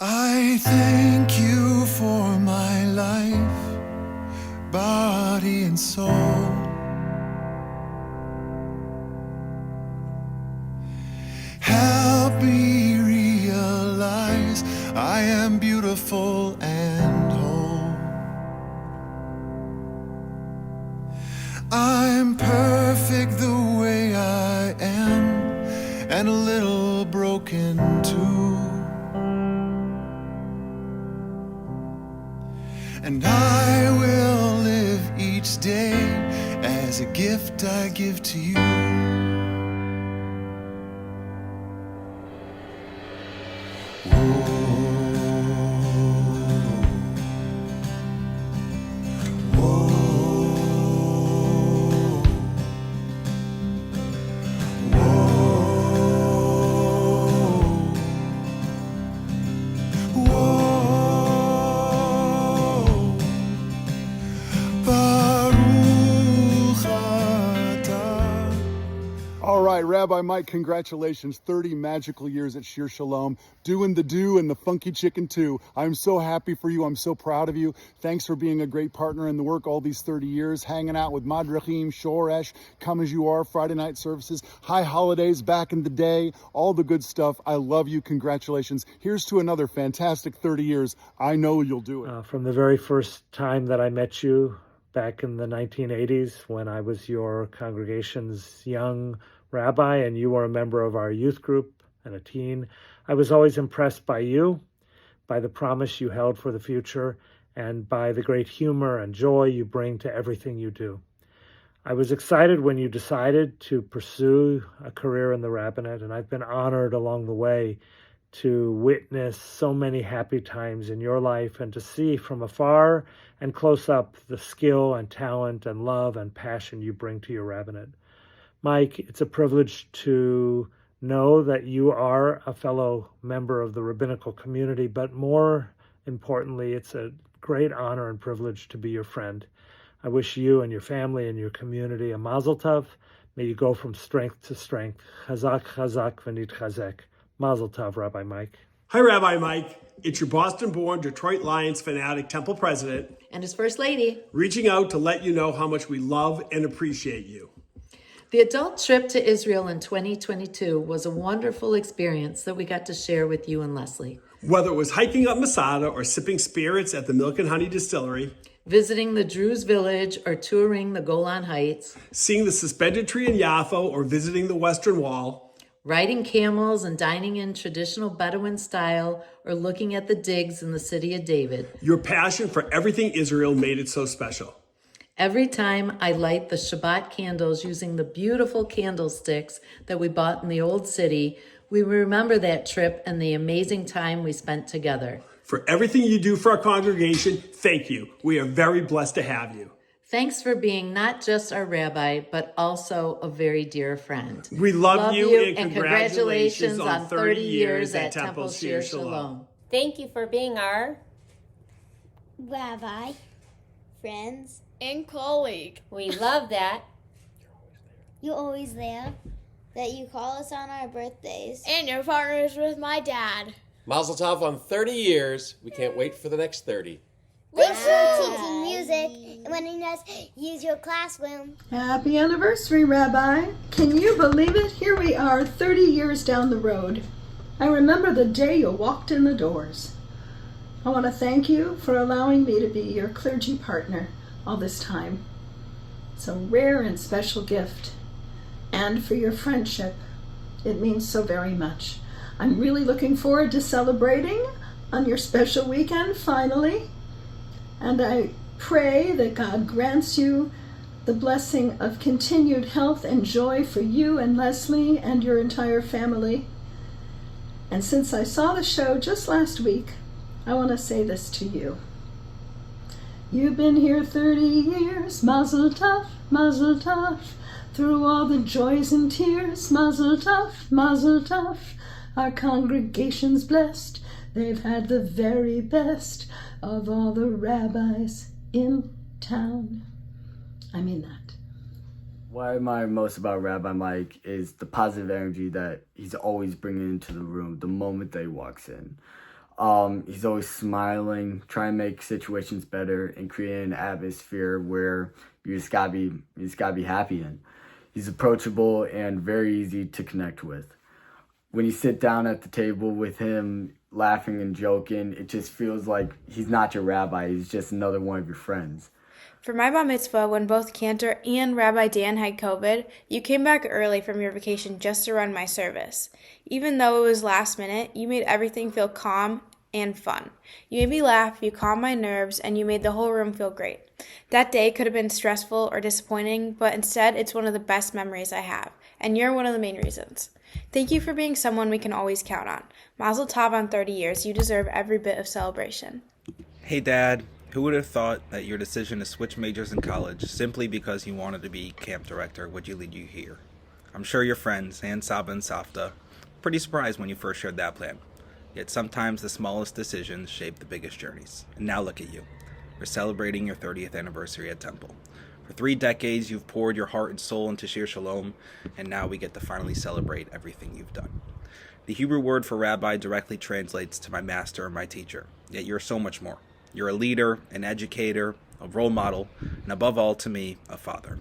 I thank you for my life, body and soul. Help me realize I am beautiful and whole. I'm perfect the way I am, and a little broken too. And I will live each day as a gift I give to you. All right, Rabbi Mike, congratulations. 30 magical years at Shir Shalom, doing the do and the funky chicken too. I'm so happy for you. I'm so proud of you. Thanks for being a great partner in the work all these 30 years, hanging out with Madrachim, Shoresh, Come As You Are, Friday night services, high holidays back in the day, all the good stuff. I love you. Congratulations. Here's to another fantastic 30 years. I know you'll do it. From the very first time that I met you back in the 1980s, when I was your congregation's young rabbi and you were a member of our youth group and a teen, I was always impressed by you, by the promise you held for the future, and by the great humor and joy you bring to everything you do. I was excited when you decided to pursue a career in the rabbinate, and I've been honored along the way to witness so many happy times in your life and to see from afar and close up the skill and talent and love and passion you bring to your rabbinate. Mike, it's a privilege to know that you are a fellow member of the rabbinical community, but more importantly, it's a great honor and privilege to be your friend. I wish you and your family and your community a mazel tov. May you go from strength to strength. Chazak, chazak, v'nit chazek. Mazel tov, Rabbi Mike. Hi, Rabbi Mike. It's your Boston-born Detroit Lions fanatic temple president and his first lady reaching out to let you know how much we love and appreciate you. The adult trip to Israel in 2022 was a wonderful experience that we got to share with you and Leslie. Whether it was hiking up Masada or sipping spirits at the Milk and Honey Distillery, visiting the Druze village or touring the Golan Heights, seeing the suspended tree in Yaffo or visiting the Western Wall, riding camels and dining in traditional Bedouin style or looking at the digs in the city of David. Your passion for everything Israel made it so special. Every time I light the Shabbat candles using the beautiful candlesticks that we bought in the old city, we remember that trip and the amazing time we spent together. For everything you do for our congregation, thank you. We are very blessed to have you. Thanks for being not just our rabbi, but also a very dear friend. We love you and congratulations on 30 years at Temple Shir Shalom. Thank you for being our rabbi, friends, and colleague. We love that. You're always there. That you call us on our birthdays. And you're partners with my dad. Mazel tov on 30 years. We can't wait for the next 30. Thanks for teaching music and letting us use your classroom. Happy anniversary, Rabbi. Can you believe it? Here we are 30 years down the road. I remember the day you walked in the doors. I want to thank you for allowing me to be your clergy partner all this time. It's a rare and special gift. And for your friendship. It means so very much. I'm really looking forward to celebrating on your special weekend, finally. And I pray that God grants you the blessing of continued health and joy for you and Leslie and your entire family. And since I saw the show just last week, I want to say this to you. You've been here 30 years, mazel tov, mazel tov. Through all the joys and tears, mazel tov, mazel tov. Our congregation's blessed. They've had the very best of all the rabbis in town. I mean that. What I admire most about Rabbi Mike is the positive energy that he's always bringing into the room the moment that he walks in. He's always smiling, trying to make situations better and create an atmosphere where you just gotta be happy in. He's approachable and very easy to connect with. When you sit down at the table with him, laughing and joking, it just feels like he's not your rabbi, he's just another one of your friends. For my bar mitzvah, when both Cantor and Rabbi Dan had COVID, you came back early from your vacation just to run my service. Even though it was last minute, you made everything feel calm and fun. You made me laugh, you calmed my nerves, and you made the whole room feel great. That day could have been stressful or disappointing, but instead it's one of the best memories I have, and you're one of the main reasons. Thank you for being someone we can always count on. Mazel tov on 30 years. You deserve every bit of celebration. Hey Dad, who would have thought that your decision to switch majors in college simply because you wanted to be camp director would lead you here? I'm sure your friends, and Saba and Safta, were pretty surprised when you first shared that plan. Yet sometimes the smallest decisions shape the biggest journeys. And now look at you. We're celebrating your 30th anniversary at Temple. For 3 decades, you've poured your heart and soul into Shir Shalom, and now we get to finally celebrate everything you've done. The Hebrew word for rabbi directly translates to my master or my teacher, yet you're so much more. You're a leader, an educator, a role model, and above all, to me, a father.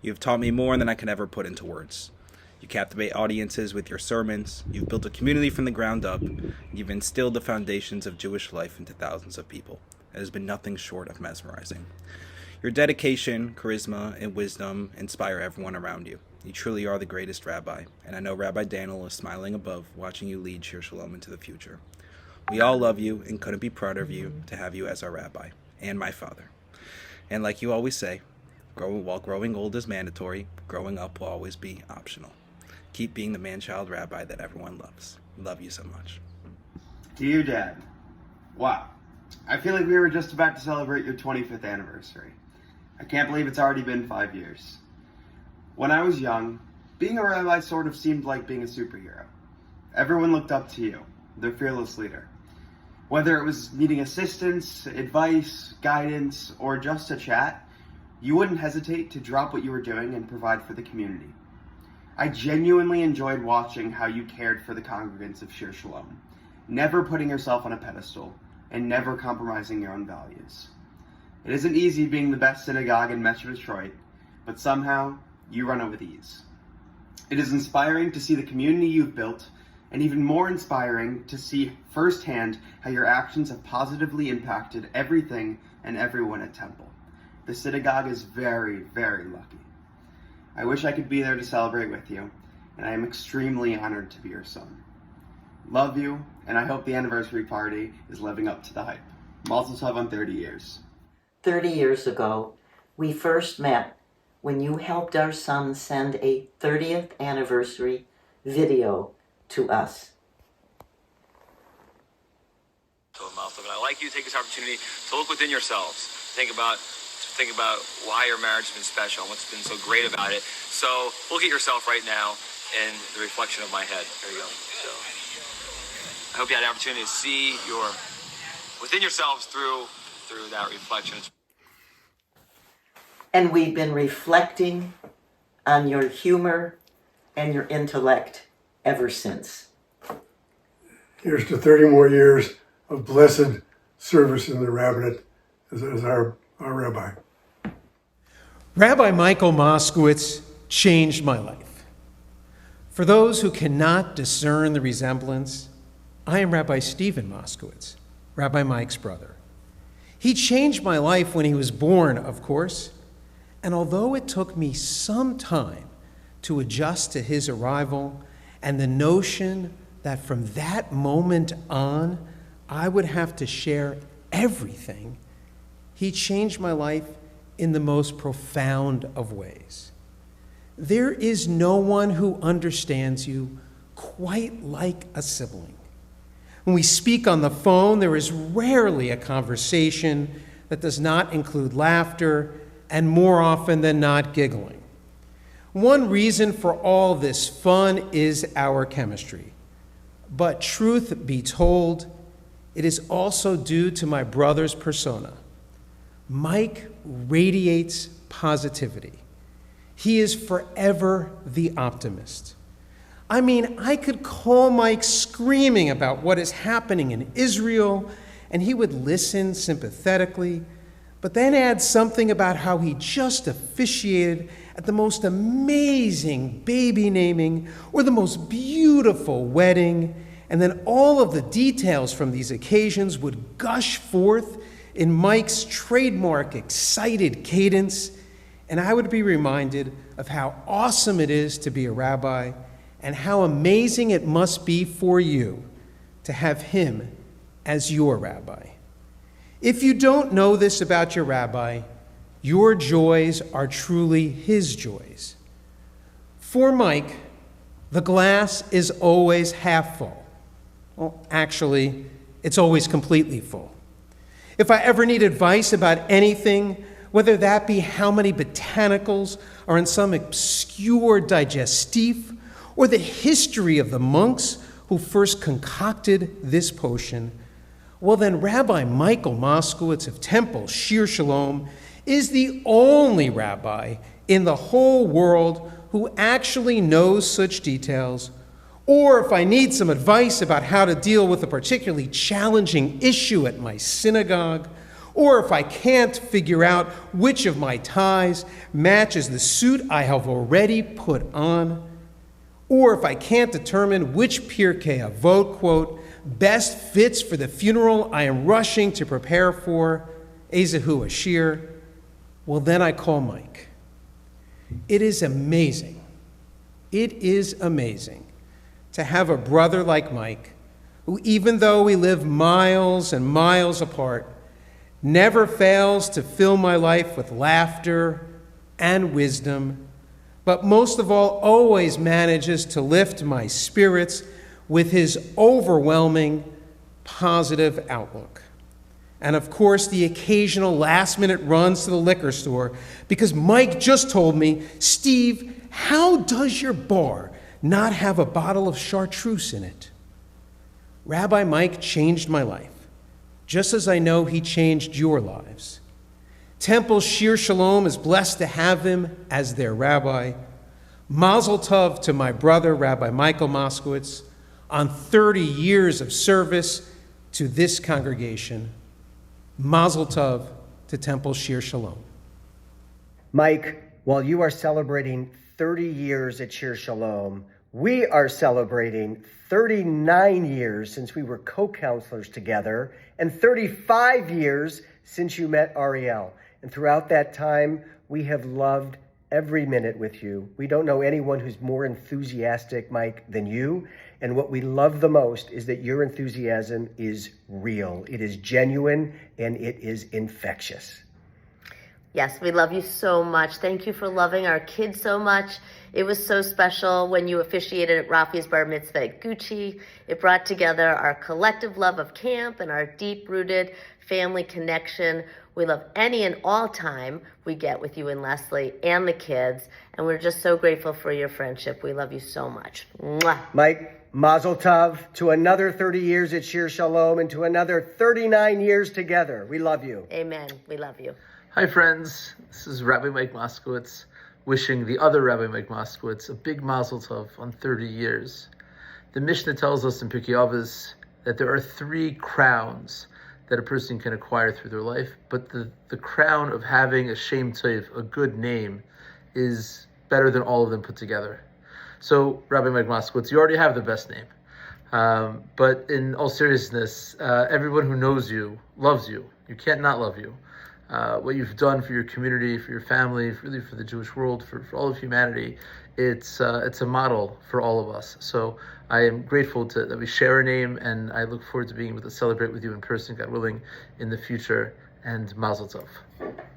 You've taught me more than I can ever put into words. You captivate audiences with your sermons, you've built a community from the ground up, and you've instilled the foundations of Jewish life into thousands of people. It has been nothing short of mesmerizing. Your dedication, charisma, and wisdom inspire everyone around you. You truly are the greatest rabbi, and I know Rabbi Daniel is smiling above, watching you lead Shir Shalom into the future. We all love you and couldn't be prouder of you to have you as our rabbi, and my father. And like you always say, while growing old is mandatory, growing up will always be optional. Keep being the man-child rabbi that everyone loves. Love you so much. Dear Dad, wow. I feel like we were just about to celebrate your 25th anniversary. I can't believe it's already been 5 years. When I was young, being a rabbi sort of seemed like being a superhero. Everyone looked up to you, their fearless leader. Whether it was needing assistance, advice, guidance, or just a chat, you wouldn't hesitate to drop what you were doing and provide for the community. I genuinely enjoyed watching how you cared for the congregants of Shir Shalom, never putting yourself on a pedestal and never compromising your own values. It isn't easy being the best synagogue in Metro Detroit, but somehow you run it with ease. It is inspiring to see the community you've built, and even more inspiring to see firsthand how your actions have positively impacted everything and everyone at Temple. The synagogue is very, very lucky. I wish I could be there to celebrate with you, and I am extremely honored to be your son. Love you, and I hope the anniversary party is living up to the hype. Mazel tov on 30 years. 30 years ago, we first met when you helped our son send a 30th anniversary video to us. And I'd like you to take this opportunity to look within yourselves. Think about why your marriage has been special and what's been so great about it. So look at yourself right now in the reflection of my head. There you go. So I hope you had an opportunity to see within yourselves through that reflection. And we've been reflecting on your humor and your intellect ever since. Here's to 30 more years of blessed service in the rabbinate as our rabbi. Rabbi Michael Moskowitz changed my life. For those who cannot discern the resemblance, I am Rabbi Stephen Moskowitz, Rabbi Mike's brother. He changed my life when he was born, of course, and although it took me some time to adjust to his arrival and the notion that from that moment on I would have to share everything, he changed my life in the most profound of ways. There is no one who understands you quite like a sibling. When we speak on the phone, there is rarely a conversation that does not include laughter and more often than not giggling. One reason for all this fun is our chemistry. But truth be told, it is also due to my brother's persona. Mike radiates positivity. He is forever the optimist. I mean, I could call Mike screaming about what is happening in Israel, and he would listen sympathetically, but then add something about how he just officiated at the most amazing baby naming or the most beautiful wedding, and then all of the details from these occasions would gush forth in Mike's trademark excited cadence, and I would be reminded of how awesome it is to be a rabbi and how amazing it must be for you to have him as your rabbi. If you don't know this about your rabbi, your joys are truly his joys. For Mike, the glass is always half full. Well, actually, it's always completely full. If I ever need advice about anything, whether that be how many botanicals are in some obscure digestif, or the history of the monks who first concocted this potion, well then Rabbi Michael Moskowitz of Temple Shir Shalom is the only rabbi in the whole world who actually knows such details. Or if I need some advice about how to deal with a particularly challenging issue at my synagogue, or if I can't figure out which of my ties matches the suit I have already put on, or if I can't determine which Pirkei Avot quote best fits for the funeral I am rushing to prepare for, Ezehu Ashir, well then I call Mike. It is amazing to have a brother like Mike, who even though we live miles and miles apart, never fails to fill my life with laughter and wisdom, but most of all, always manages to lift my spirits with his overwhelming positive outlook. And of course, the occasional last-minute runs to the liquor store, because Mike just told me, Steve, how does your bar not have a bottle of chartreuse in it? Rabbi Mike changed my life, just as I know he changed your lives. Temple Shir Shalom is blessed to have him as their rabbi. Mazel tov to my brother, Rabbi Michael Moskowitz, on 30 years of service to this congregation. Mazel tov to Temple Shir Shalom. Mike, while you are celebrating 30 years at Shir Shalom, we are celebrating 39 years since we were co-counselors together and 35 years since you met Ariel. And throughout that time, we have loved every minute with you. We don't know anyone who's more enthusiastic, Mike, than you. And what we love the most is that your enthusiasm is real. It is genuine and it is infectious. Yes, we love you so much. Thank you for loving our kids so much. It was so special when you officiated at Rafi's bar mitzvah at Gucci. It brought together our collective love of camp and our deep-rooted family connection. We love any and all time we get with you and Leslie and the kids, and we're just so grateful for your friendship. We love you so much. Mwah. Mike, mazel tov to another 30 years at Shir Shalom and to another 39 years together. We love you. Amen. We love you. Hi friends, this is Rabbi Mike Moskowitz wishing the other Rabbi Mike Moskowitz a big mazel tov on 30 years. The Mishnah tells us in Pirkei Avos that there are 3 crowns that a person can acquire through their life, but the crown of having a shem tov, a good name, is better than all of them put together. So Rabbi Mike Moskowitz, you already have the best name. But in all seriousness, everyone who knows you loves you. You can't not love you. What you've done for your community, for your family, really for the Jewish world, for all of humanity, it's a model for all of us. So I am grateful that we share a name, and I look forward to being able to celebrate with you in person, God willing, in the future. And Mazel Tov.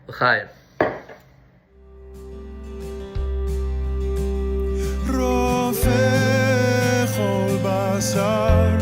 L'chaim. רופא כל בשר